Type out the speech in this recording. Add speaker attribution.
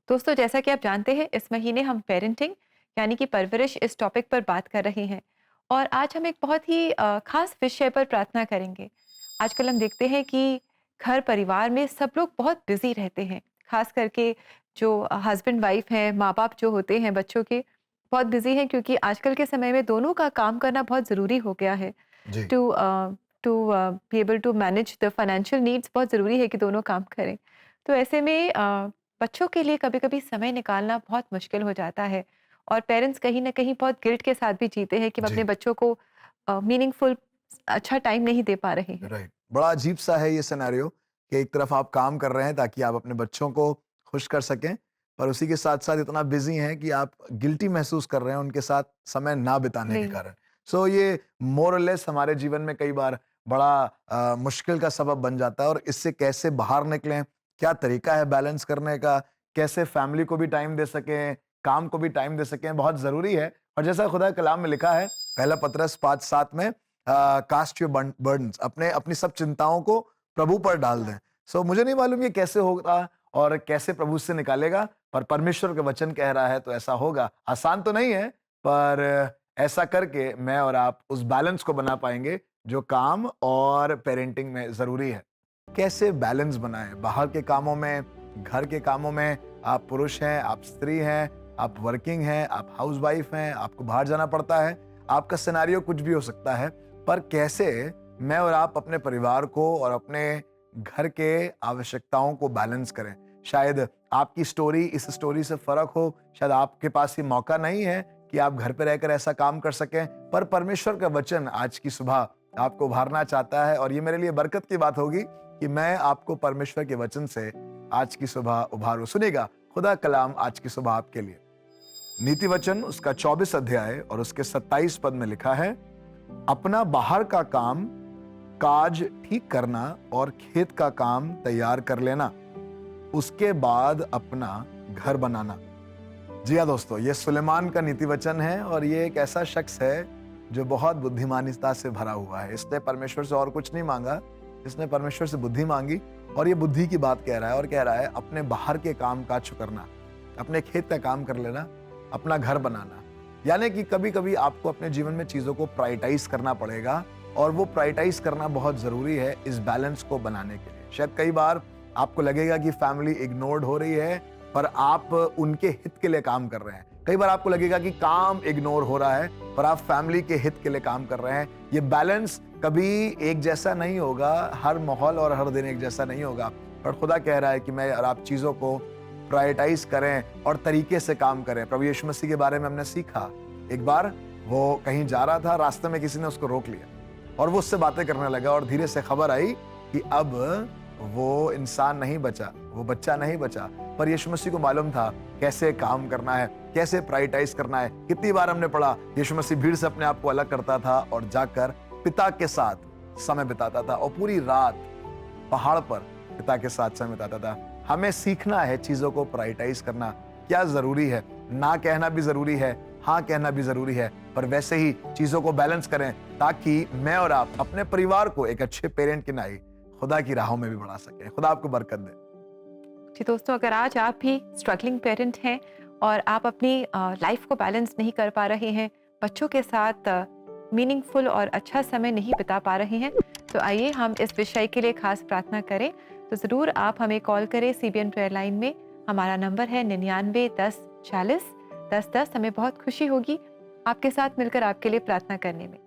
Speaker 1: दोस्तों, जैसा कि आप जानते हैं, इस महीने हम पेरेंटिंग यानी कि परवरिश इस टॉपिक पर बात कर रहे हैं। और आज हम एक बहुत ही खास विषय पर प्रार्थना करेंगे। आजकल हम देखते हैं कि घर परिवार में सब लोग बहुत बिजी रहते हैं। खास करके जो हस्बैंड वाइफ हैं, माँ बाप जो होते हैं बच्चों के, बहुत बिजी हैं, क्योंकि आजकल के समय में दोनों का काम करना बहुत ज़रूरी हो गया है।
Speaker 2: जी,
Speaker 1: to to be able to manage the financial needs, बहुत ज़रूरी है कि दोनों काम करें। तो ऐसे में बच्चों के लिए कभी-कभी समय निकालना बहुत मुश्किल हो जाता है, और पेरेंट्स कहीं न कहीं बहुत गिल्ट के साथ भी जीते हैं कि वो अपने
Speaker 2: जी,
Speaker 1: बच्चों को मीनिंगफुल अच्छा टाइम नहीं दे पा रहे हैं।
Speaker 2: राइट। बड़ा अजीब-सा है ये सिनेरियो कि एक तरफ आप काम कर रहे हैं ताकि आप अपने बच्चों को खुश कर सकें, पर उसी के साथ-साथ इतना बिज़ी हैं कि आप गिल्टी महसूस कर रहे हैं उनके साथ समय ना बिताने के
Speaker 1: नहीं,
Speaker 2: कारण। सो ये मोर और लेस हमारे जीवन में कई बार बड़ा मुश्किल का सबब बन जाता है और इससे कैसे बाहर निकलें, क्या तरीका है बैलेंस करने का, कैसे फैमिली को भी टाइम दे सकें, काम को भी टाइम दे सकें, बहुत ज़रूरी है। और जैसा खुदा के कलाम में लिखा है, पहला पतरस 5:7 में कास्ट योर बर्डन्स, अपने अपनी सब चिंताओं को प्रभु पर डाल दें। सो मुझे नहीं मालूम ये कैसे होगा और कैसे प्रभु से निकालेगा, पर परमेश्वर का वचन कह रहा है तो ऐसा होगा। आसान तो नहीं है, पर ऐसा करके मैं और आप उस बैलेंस को बना पाएंगे जो काम और पेरेंटिंग में जरूरी है। कैसे बैलेंस बनाएं बाहर के कामों में, घर के कामों में। आप पुरुष हैं, आप स्त्री हैं, आप वर्किंग हैं, आप हाउसवाइफ हैं, आपको बाहर जाना पड़ता है, आपका सिनेरियो कुछ भी हो सकता है, पर कैसे मैं और आप अपने परिवार को और अपने घर के आवश्यकताओं को बैलेंस करें। शायद आपकी स्टोरी इस स्टोरी से फर्क हो, शायद आपके पास ये मौका नहीं है कि आप घर पे रहकर ऐसा काम कर सकें, पर परमेश्वर का वचन आज की सुबह आपको उभारना चाहता है और ये मेरे लिए बरकत की बात होगी कि मैं आपको परमेश्वर के वचन से आज की सुबह उभारूं। सुनिएगा खुदा कलाम आज की सुबह आपके लिए। नीति वचन उसका 24 अध्याय और उसके 27 पद में लिखा है, अपना बाहर का काम काज ठीक करना और खेत का काम तैयार कर लेना, उसके बाद अपना घर बनाना। जी हाँ दोस्तों, ये सुलेमान का नीति वचन है और ये एक ऐसा शख्स है जो बहुत बुद्धिमानिता से भरा हुआ है। इसने परमेश्वर से और कुछ नहीं मांगा, इसने परमेश्वर से बुद्धि मांगी और ये बुद्धि की बात कह रहा है और कह रहा है अपने बाहर के काम काज करना, अपने खेत का काम कर लेना, अपना घर बनाना। यानी कि कभी कभी आपको अपने जीवन में चीजों को प्रायोरिटाइज करना पड़ेगा और वो प्रायोरिटाइज करना बहुत जरूरी है इस बैलेंस को बनाने के लिए। शायद कई बार आपको लगेगा कि फैमिली इग्नोर्ड हो रही है, पर आप उनके हित के लिए काम कर रहे हैं। कई बार आपको लगेगा कि काम इग्नोर हो रहा है, पर आप फैमिली के हित के लिए काम कर रहे हैं। ये बैलेंस कभी एक जैसा नहीं होगा, हर माहौल और हर दिन एक जैसा नहीं होगा, पर खुदा कह रहा है कि मैं और आप चीजों को प्रायोरिटाइज करें और तरीके से काम करें। प्रभु यीशु मसीह के बारे में हमने सीखा। एक बार वो कहीं जा रहा था, रास्ते में किसी ने उसको रोक लिया और वो उससे बातें करने लगा और धीरे से खबर आई कि अब वो इंसान नहीं बचा, वो बच्चा नहीं बचा, पर यीशु मसीह को मालूम था कैसे काम करना है, कैसे प्रायोरिटाइज करना है। कितनी बार हमने पढ़ा यीशु मसीह भीड़ से अपने आप को अलग करता था और जाकर पिता के साथ समय बिताता था और पूरी रात पहाड़ पर पिता के साथ समय बिताता था। हमें सीखना है चीजों को प्रायोरिटाइज करना क्या जरूरी है। ना कहना भी जरूरी है, हाँ कहना भी जरूरी है, पर वैसे ही चीजों को बैलेंस करें ताकि मैं और आप अपने परिवार को एक अच्छे पेरेंट की नाई खुदा की राहों में भी बढ़ा सकें। खुदा आपको बरकत दे।
Speaker 1: जी दोस्तों, अगर आज आप भी स्ट्रगलिंग पेरेंट हैं और आप अपनी लाइफ को बैलेंस नहीं कर पा रहे हैं, बच्चों के साथ मीनिंगफुल और अच्छा समय नहीं बिता पा रहे हैं, तो आइए हम इस विषय के लिए खास प्रार्थना करें। तो ज़रूर आप हमें कॉल करें सीबीएन प्रेयर लाइन में। हमारा नंबर है 99 10 40 10 10। हमें बहुत खुशी होगी आपके साथ मिलकर आपके लिए प्रार्थना करने में।